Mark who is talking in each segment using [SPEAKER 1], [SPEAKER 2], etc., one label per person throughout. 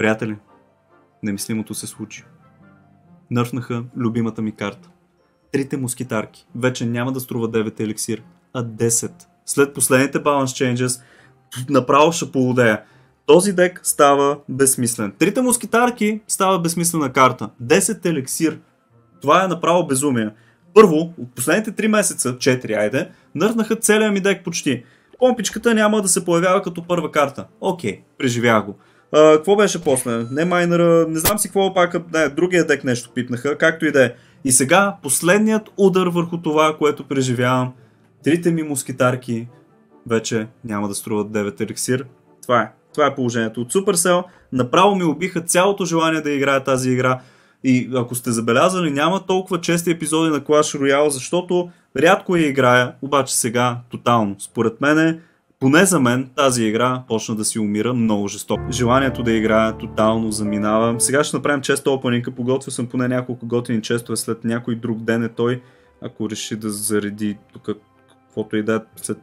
[SPEAKER 1] Приятели, немислимото се случи. Нърфнаха любимата ми карта. Трите мускитарки вече няма да струва 9 еликсир, а 10. След последните balance changes направо ще полудея. Този дек става безсмислен. Трите мускитарки става безсмислена карта. 10 еликсир. Това е направо безумие. Първо, от последните 3 месеца, 4 айде, нърфнаха целия ми дек почти. Помпичката няма да се появява като първа карта. Окей, преживях го. Какво беше после? Не майнера, не знам си какво пак, другия дек нещо пипнаха, както и да е. И сега последният удар върху това, което преживявам. Трите ми мускитарки вече няма да струват 9 еликсир. Това е положението. От Supercell направо ми убиха цялото желание да играя тази игра. И ако сте забелязали, няма толкова чести епизоди на Clash Royale, защото рядко я играя, обаче сега тотално. Според мен, поне за мен, тази игра почна да си умира много жестоко. Желанието да играя тотално заминава. Сега ще направим чест опенинга, подготвил съм поне няколко готини честове след някой друг ден е той, ако реши да зареди тук каквото и да е след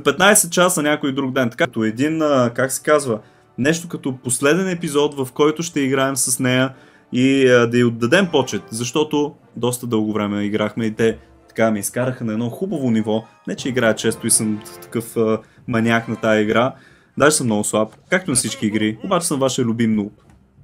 [SPEAKER 1] 15 часа някой друг ден. Така, като един, как се казва, нещо като последен епизод, в който ще играем с нея и да й отдадем почет, защото доста дълго време играхме и те така ме изкараха на едно хубаво ниво. Не, че играя често и съм такъв маняк на тая игра. Даже съм много слаб, както на всички игри, обаче съм вашия любим нуб.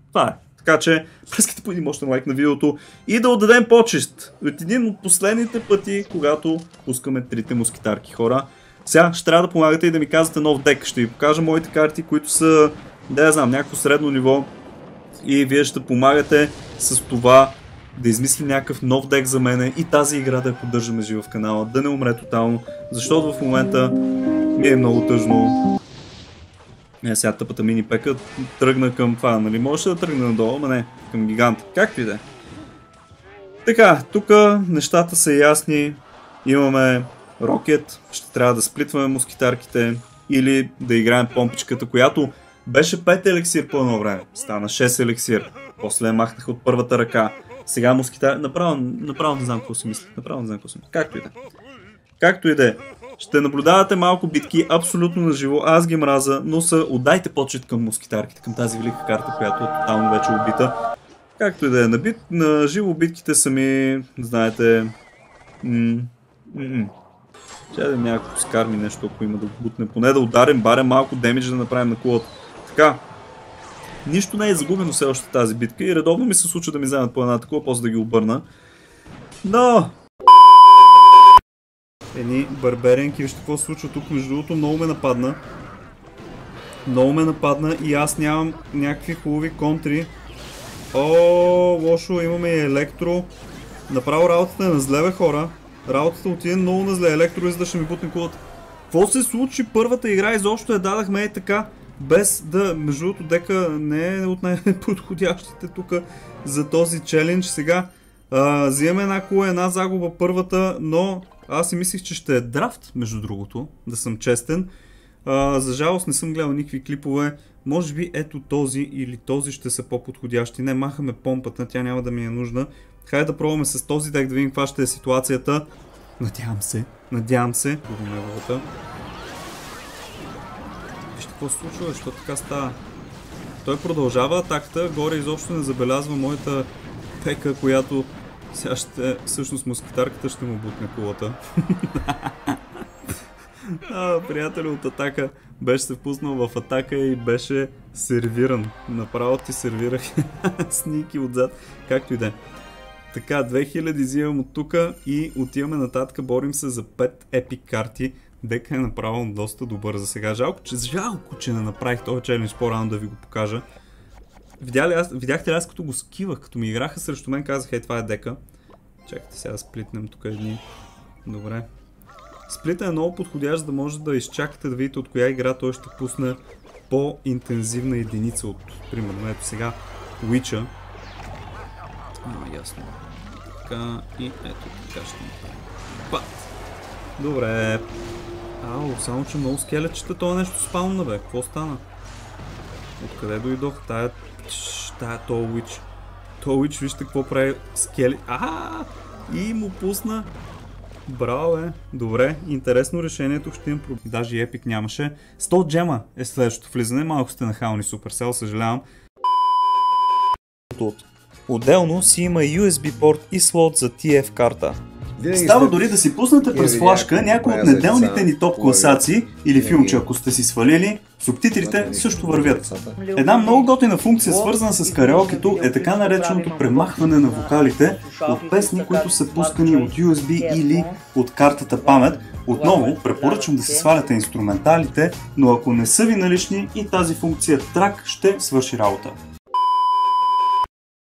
[SPEAKER 1] Това е. Така че, прескате по един мощен лайк на видеото и да отдадем почест от един от последните пъти, когато пускаме трите мускитарки, хора. Сега ще трябва да помагате и да ми казвате нов дек. Ще ви покажа моите карти, които са, да я знам, някакво средно ниво. И вие ще помагате с това да измислим някакъв нов дек за мене и тази игра да я поддържаме жива в канала, да не умре тотално, защото в момента ми е много тъжно. Сега тъпата мини пека тръгна към това, нали? Можеше да тръгне надолу, ама не, към гиганта. Както и да е. Така, тук нещата са ясни. Имаме Рокет, ще трябва да сплитваме мускитарките или да играем помпичката, която беше 5 еликсир по едно време. Стана 6 еликсир. После махнах от първата ръка. Сега мускитар... Направо не знам какво си мисля. Както и да. Както и да е. Ще наблюдавате малко битки абсолютно на живо. Аз ги мраза, но отдайте почет към мускитарките, към тази велика карта, която е тотално вече убита. Както и да е. На живо битките са ми, знаете... Ще да някакво скарми нещо, ако има да го бутне. Поне да ударим барем малко демидж да направим на кулата. Така. Нищо не е загубено все още тази битка и редовно ми се случва да ми вземат по една такова, после да ги обърна. Но... Едни барберенки, вижте какво се случва тук, между другото много ме нападна. Много ме нападна и аз нямам някакви хубави контри. Лошо, имаме и електро. Направо работата е на зле, бе, хора. Работата отиде много на зле. Електро за да ще ми бутне кулата. Какво се случи? Първата игра изобщо я дадахме и така. Без да, между другото, дека не е от най-подходящите тук за този челендж. Сега взимаме една кула, една загуба първата, но аз си мислих, че ще е драфт, между другото, да съм честен. За жалост не съм гледал никакви клипове. Може би ето този или този ще са по-подходящи. Не, махаме помпата, тя няма да ми е нужна. Хайде да пробваме с този дек да видим каква ще е ситуацията. Надявам се. Губим левелата. Вижте какво се случва, защото така става. Той продължава атаката, горе изобщо не забелязва моята пека, която сега ще, всъщност мускитарката ще му бутне кулата. Приятел от атака беше се впуснал в атака и беше сервиран. Направо ти сервирах сники отзад, както и да е. Така, 2000 взимам от тук и отиваме нататък, борим се за 5 епик карти. Дека е направо доста добър за сега. Жалко, че не направих този челендж по-рано да ви го покажа. Видяхте ли аз като го скивах, като ми играха срещу мен, казах, това е дека. Чакайте сега да сплитнем тук едни. Добре. Сплита е много подходящ, за да може да изчакате да видите от коя игра той ще пусне по-интензивна единица от, примерно, ето сега, Witch-а. Ясно. Така и ето така ще направим. Пат! Добре. Само че много скелетчета, това нещо спална, бе. Какво стана? Откъде дойдох? Тая този Witch. Този Witch, вижте какво прави скелет. И му пусна. Браво, бе. Добре, интересно решение, тук ще имам проблем. Даже и епик нямаше. 100 джема е следващото влизане. Малко сте нахални Supercell, съжалявам. Bluetooth. Отделно си има USB порт и слот за TF карта.
[SPEAKER 2] Винаги
[SPEAKER 1] Става
[SPEAKER 2] сте
[SPEAKER 1] дори да си пуснете през
[SPEAKER 2] имали
[SPEAKER 1] флашка някои от неделните ни топ класации или филмче, ако сте си свалили, субтитрите също вървят. Една много готина функция, свързана с караокето, е така нареченото премахване на вокалите от песни, които са пускани от USB или от картата памет. Отново, препоръчвам да си сваляте инструменталите, но ако не са ви налични, и тази функция Track ще свърши работа.